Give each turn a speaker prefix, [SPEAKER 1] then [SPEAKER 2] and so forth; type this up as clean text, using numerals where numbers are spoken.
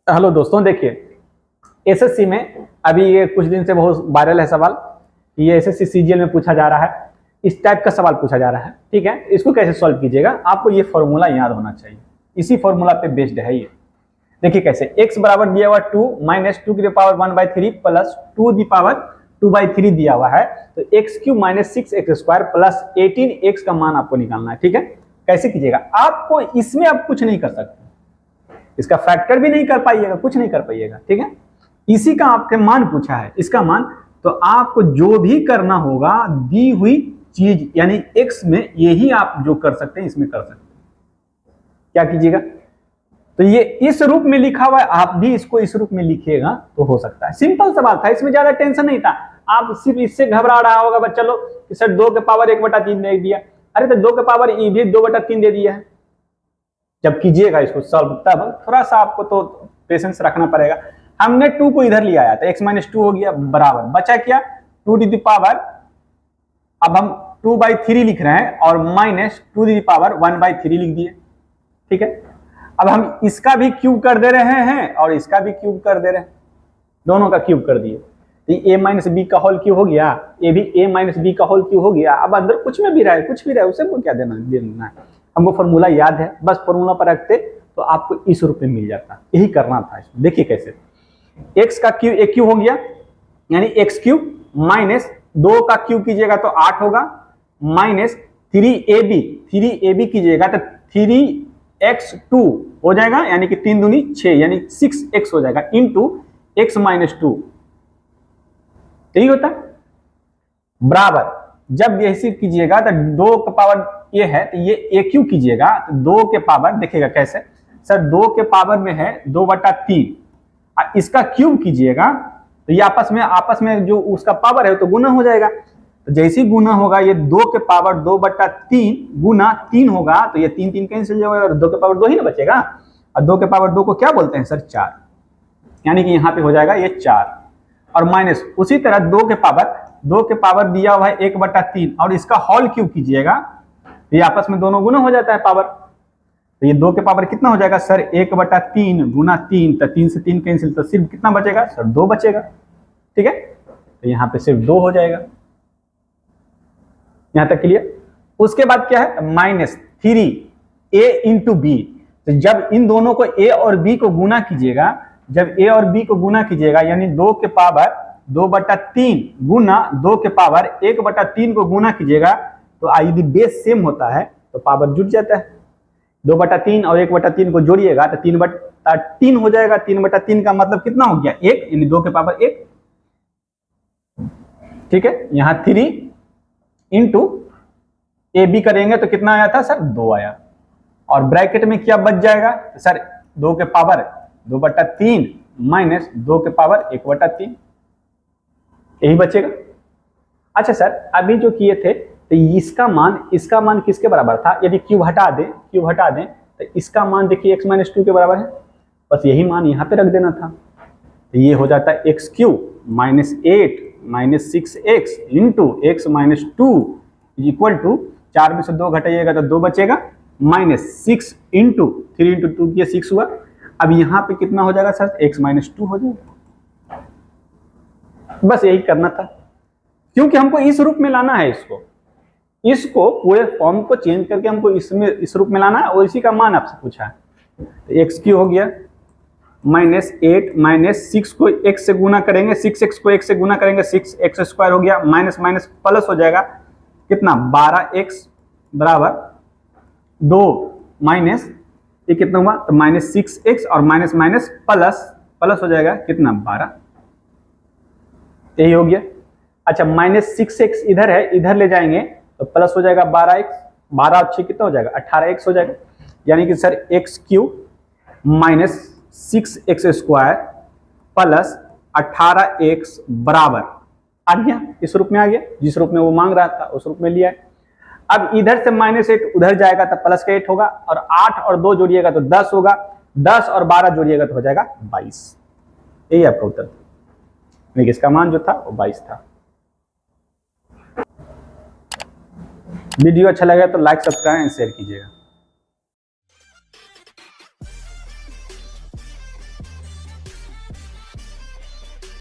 [SPEAKER 1] Hello दोस्तों, देखिए SSC में अभी ये कुछ दिन से बहुत वायरल है सवाल। ये एसएससी सीजीएल में पूछा जा रहा है, इस टाइप का सवाल पूछा जा रहा है। ठीक है, इसको कैसे सॉल्व कीजिएगा, आपको ये फॉर्मूला याद होना चाहिए। इसी फॉर्मूला पे बेस्ड है ये। देखिए कैसे, x बराबर दिया हुआ 2 माइनस 2 की पावर 1/3 प्लस 2 की पावर 2/3 दिया हुआ है। तो x³ minus 6x² plus 18x का मान आपको निकालना है। ठीक है, कैसे कीजिएगा, आपको इसमें आप कुछ नहीं कर सकते, इसका फैक्टर भी नहीं कर पाइएगा, कुछ नहीं कर पाइएगा। ठीक है, इसी का आपके मान पूछा है, इसका मान। तो आपको जो भी करना होगा दी हुई चीज यानी x में, यही आप जो कर सकते हैं इसमें कर सकते हैं। क्या कीजिएगा, तो ये इस रूप में लिखा हुआ है, आप भी इसको इस रूप में लिखिएगा तो हो सकता है। सिंपल सवाल था, इसमें ज्यादा टेंशन नहीं था। आप सिर्फ इससे घबरा रहा होगा बच्चा लोग कि सर 2 के पावर 1/3 दे दिया। अरे तो 2 के पावर ये भी 2/3 दे दिया है। जब कीजिएगा इसको सॉल्व, तब थोड़ा सा आपको तो पेशेंस रखना पड़ेगा। हमने 2 को इधर लिया आया था, x माइनस 2 हो गया, बराबर बचा क्या 2 टू द पावर, अब हम 2/3 लिख रहे हैं और माइनस 2 टू द पावर 1/3 लिख दिए। ठीक है, अब हम इसका भी क्यूब कर दे रहे हैं और इसका भी क्यूब कर दे रहे हैं, दोनों का क्यूब कर दिए। तो a माइनस बी का होल क्यूब हो गया, ये भी a माइनस बी का होल क्यूब हो गया। अब अंदर कुछ में भी रहे, कुछ भी रहे, उसे को क्या देना है, हमको फॉर्मूला याद है, बस फॉर्मूला पर रखते तो आपको इस रूप में मिल जाता। यही करना था इसमें। देखिए कैसे, x का क्यूब एक क्यूब हो गया यानी x³ माइनस 2 का क्यूब कीजिएगा तो 8 होगा, माइनस 3ab कीजिएगा तो 3x2 हो जाएगा यानी कि 3 दूनी 6 यानी 6x हो जाएगा, इंटू x माइनस 2। यही होता है बराबर। जब ऐसे कीजिएगा तो 2 का पावर ये है तो ये a³ कीजिएगा तो 2 के पावर, देखिएगा कैसे सर, 2 के पावर में है 2/3, इसका क्यूब कीजिएगा तो ये आपस में जो उसका पावर है तो गुना हो जाएगा। तो जैसे ही गुना होगा ये 2 के पावर 2/3 गुना 3 होगा तो ये 3 कैंसिल हो जाएगा और 2 के पावर 2 ही ना बचेगा। और 2 के पावर 2 को क्या बोलते हैं सर, 4, यानी कि यहाँ पे हो जाएगा ये 4 और माइनस उसी तरह 2 के पावर दिया हुआ है 1/3 और इसका होल क्यूब कीजिएगा तो ये आपस में दोनों गुना हो जाता है पावर। तो ये 2 के पावर कितना हो जाएगा सर, 1/3 गुना 3, तो 3 से 3 कैंसिल, तो सिर्फ कितना बचेगा सर, 2 बचेगा। ठीक है, तो यहाँ पे सिर्फ 2 हो जाएगा। यहां तक क्लियर। उसके बाद क्या है, माइनस 3a इंटू बी। तो जब इन दोनों को a और b को गुना कीजिएगा, जब a और b को गुना कीजिएगा यानी 2 के पावर 2/3 गुना 2 के पावर 1/3 को गुना कीजिएगा तो यदि बेस सेम होता है तो पावर जुड़ जाता है। 2/3 और 1/3 को जोड़िएगा तो 3/3 हो जाएगा। 3/3 का मतलब कितना हो गया, 1, यानी 2 के पावर 1। ठीक है, यहां 3 इंटू ab करेंगे तो कितना आया था सर, 2 आया। और ब्रैकेट में क्या बच जाएगा सर, 2 के पावर 2/3 माइनस 2 के पावर 1/3, यही बचेगा। अच्छा सर, अभी जो किए थे तो इसका मान किसके बराबर था, यदि क्यूब हटा दें तो इसका मान देखिए x माइनस 2 के बराबर है, बस यही मान यहाँ पे रख देना था। तो ये हो जाता है x³ minus 8 minus 6x into x minus 2 equal to 4 में से 2 घटाइएगा तो 2 बचेगा, माइनस 6 इंटू 3 इंटू 2 किया 6 हुआ। अब यहाँ पे कितना हो जाएगा सर, x माइनस 2 हो जाएगा। बस यही करना था, क्योंकि हमको इस रूप में लाना है, इसको पूरे फॉर्म को चेंज करके हमको इस रूप में लाना है और इसी का मान आपसे पूछा है। तो x³ हो गया माइनस 8 माइनस 6 को x से गुना करेंगे, 6x को x से गुना करेंगे, 6x² हो गया, माइनस माइनस प्लस हो जाएगा कितना, 12x बराबर 2 माइनस ये कितना हुआ तो माइनस 6x और माइनस माइनस प्लस हो जाएगा कितना, 12, यही हो गया। अच्छा, माइनस 6x इधर है, इधर ले जाएंगे तो प्लस हो जाएगा 12x, 12 और 6 कितना हो जाएगा 18x हो जाएगा, यानी कि sir x³ minus 6x² plus 18x बराबर आ गया, इस रूप में आ गया, जिस रूप में वो मांग रहा था उस रूप में लिया है। अब इधर से माइनस 8 उधर जाएगा तो प्लस का 8 होगा और 8 और 2 जोड़िएगा तो 10 होगा, 10 और 12 जोड़िएगा तो हो जाएगा 22। यही आपका उत्तर था, लेकिन इसका मान जो था वो 22 था। वीडियो अच्छा लगा तो लाइक, सब्सक्राइब एंड शेयर कीजिएगा।